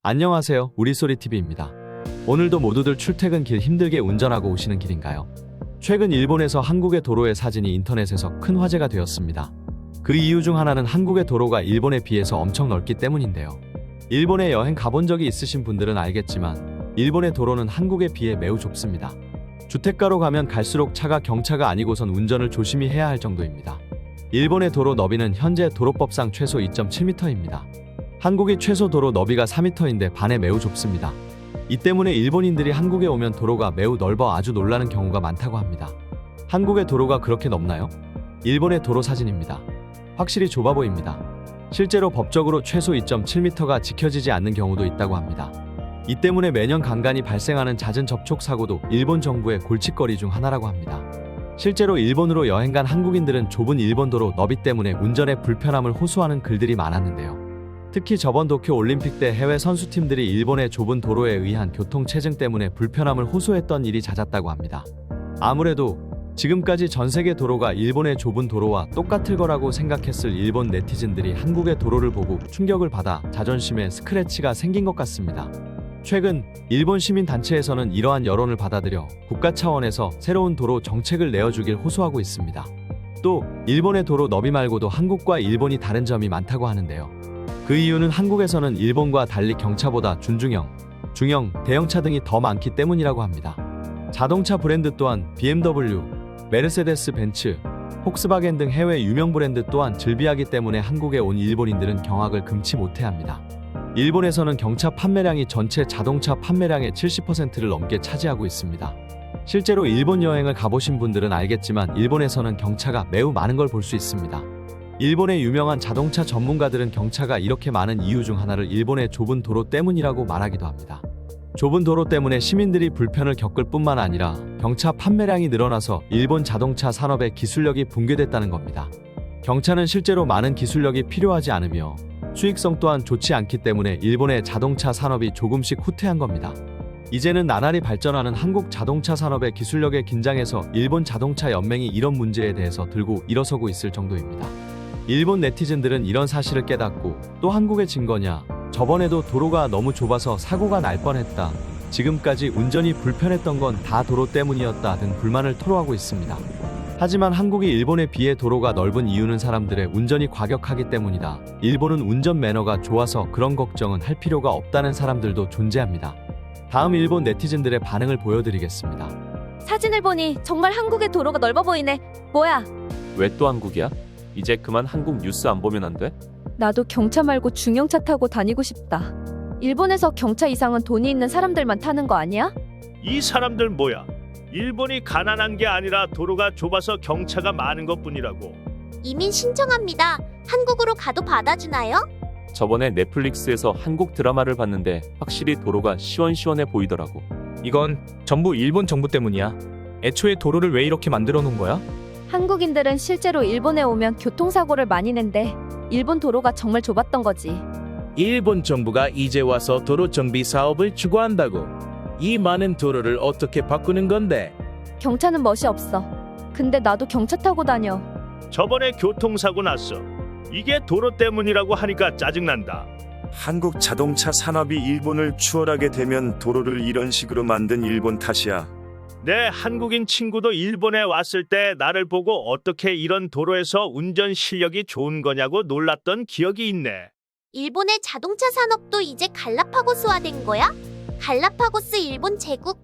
안녕하세요. 우리소리TV입니다. 오늘도 모두들 출퇴근길 힘들게 운전하고 오시는 길인가요? 최근 일본에서 한국의 도로의 사진이 인터넷에서 큰 화제가 되었습니다. 그 이유 중 하나는 한국의 도로가 일본에 비해서 엄청 넓기 때문인데요. 일본에 여행 가본 적이 있으신 분들은 알겠지만 일본의 도로는 한국에 비해 매우 좁습니다. 주택가로 가면 갈수록 차가 경차가 아니고선 운전을 조심히 해야 할 정도입니다. 일본의 도로 너비는 현재 도로법상 최소 2.7m입니다. 한국이 최소 도로 너비가 4m인데 반에 매우 좁습니다. 이 때문에 일본인들이 한국에 오면 도로가 매우 넓어 아주 놀라는 경우가 많다고 합니다. 한국의 도로가 그렇게 넓나요? 일본의 도로 사진입니다. 확실히 좁아 보입니다. 실제로 법적으로 최소 2.7m가 지켜지지 않는 경우도 있다고 합니다. 이 때문에 매년 간간히 발생하는 잦은 접촉 사고도 일본 정부의 골칫거리 중 하나라고 합니다. 실제로 일본으로 여행 간 한국인들은 좁은 일본 도로 너비 때문에 운전에 불편함을 호소하는 글들이 많았는데요. 특히 저번 도쿄 올림픽 때 해외 선수팀들이 일본의 좁은 도로에 의한 교통체증 때문에 불편함을 호소했던 일이 잦았다고 합니다. 아무래도 지금까지 전 세계 도로가 일본의 좁은 도로와 똑같을 거라고 생각했을 일본 네티즌들이 한국의 도로를 보고 충격을 받아 자존심에 스크래치가 생긴 것 같습니다. 최근 일본 시민단체에서는 이러한 여론을 받아들여 국가 차원에서 새로운 도로 정책을 내어주길 호소하고 있습니다. 또 일본의 도로 너비 말고도 한국과 일본이 다른 점이 많다고 하는데요. 그 이유는 한국에서는 일본과 달리 경차보다 준중형, 중형, 대형차 등이 더 많기 때문이라고 합니다. 자동차 브랜드 또한 BMW, 메르세데스 벤츠, 폭스바겐 등 해외 유명 브랜드 또한 즐비하기 때문에 한국에 온 일본인들은 경악을 금치 못해합니다. 일본에서는 경차 판매량이 전체 자동차 판매량의 70%를 넘게 차지하고 있습니다. 실제로 일본 여행을 가보신 분들은 알겠지만 일본에서는 경차가 매우 많은 걸 볼 수 있습니다. 일본의 유명한 자동차 전문가들은 경차가 이렇게 많은 이유 중 하나를 일본의 좁은 도로 때문이라고 말하기도 합니다. 좁은 도로 때문에 시민들이 불편을 겪을 뿐만 아니라 경차 판매량이 늘어나서 일본 자동차 산업의 기술력이 붕괴됐다는 겁니다. 경차는 실제로 많은 기술력이 필요하지 않으며 수익성 또한 좋지 않기 때문에 일본의 자동차 산업이 조금씩 후퇴한 겁니다. 이제는 나날이 발전하는 한국 자동차 산업의 기술력에 긴장해서 일본 자동차 연맹이 이런 문제에 대해서 들고 일어서고 있을 정도입니다. 일본 네티즌들은 이런 사실을 깨닫고 또 한국의 증거냐, 저번에도 도로가 너무 좁아서 사고가 날 뻔했다, 지금까지 운전이 불편했던 건 다 도로 때문이었다 등 불만을 토로하고 있습니다. 하지만 한국이 일본에 비해 도로가 넓은 이유는 사람들의 운전이 과격하기 때문이다. 일본은 운전 매너가 좋아서 그런 걱정은 할 필요가 없다는 사람들도 존재합니다. 다음 일본 네티즌들의 반응을 보여드리겠습니다. 사진을 보니 정말 한국의 도로가 넓어 보이네. 뭐야? 왜 또 한국이야? 이제 그만 한국 뉴스 안 보면 안 돼? 나도 경차 말고 중형차 타고 다니고 싶다. 일본에서 경차 이상은 돈이 있는 사람들만 타는 거 아니야? 이 사람들 뭐야? 일본이 가난한 게 아니라 도로가 좁아서 경차가 많은 것뿐이라고. 이민 신청합니다. 한국으로 가도 받아주나요? 저번에 넷플릭스에서 한국 드라마를 봤는데 확실히 도로가 시원시원해 보이더라고. 이건 전부 일본 정부 때문이야. 애초에 도로를 왜 이렇게 만들어 놓은 거야? 한국인들은 실제로 일본에 오면 교통사고를 많이 낸대. 일본 도로가 정말 좁았던 거지. 일본 정부가 이제 와서 도로 정비 사업을 추구한다고. 이 많은 도로를 어떻게 바꾸는 건데? 경차는 멋이 없어. 근데 나도 경차 타고 다녀. 저번에 교통사고 났어. 이게 도로 때문이라고 하니까 짜증난다. 한국 자동차 산업이 일본을 추월하게 되면 도로를 이런 식으로 만든 일본 탓이야. 내 한국인 친구도 일본에 왔을 때 나를 보고 어떻게 이런 도로에서 운전 실력이 좋은 거냐고 놀랐던 기억이 있네. 일본의 자동차 산업도 이제 갈라파고스화된 거야? 갈라파고스 일본 제국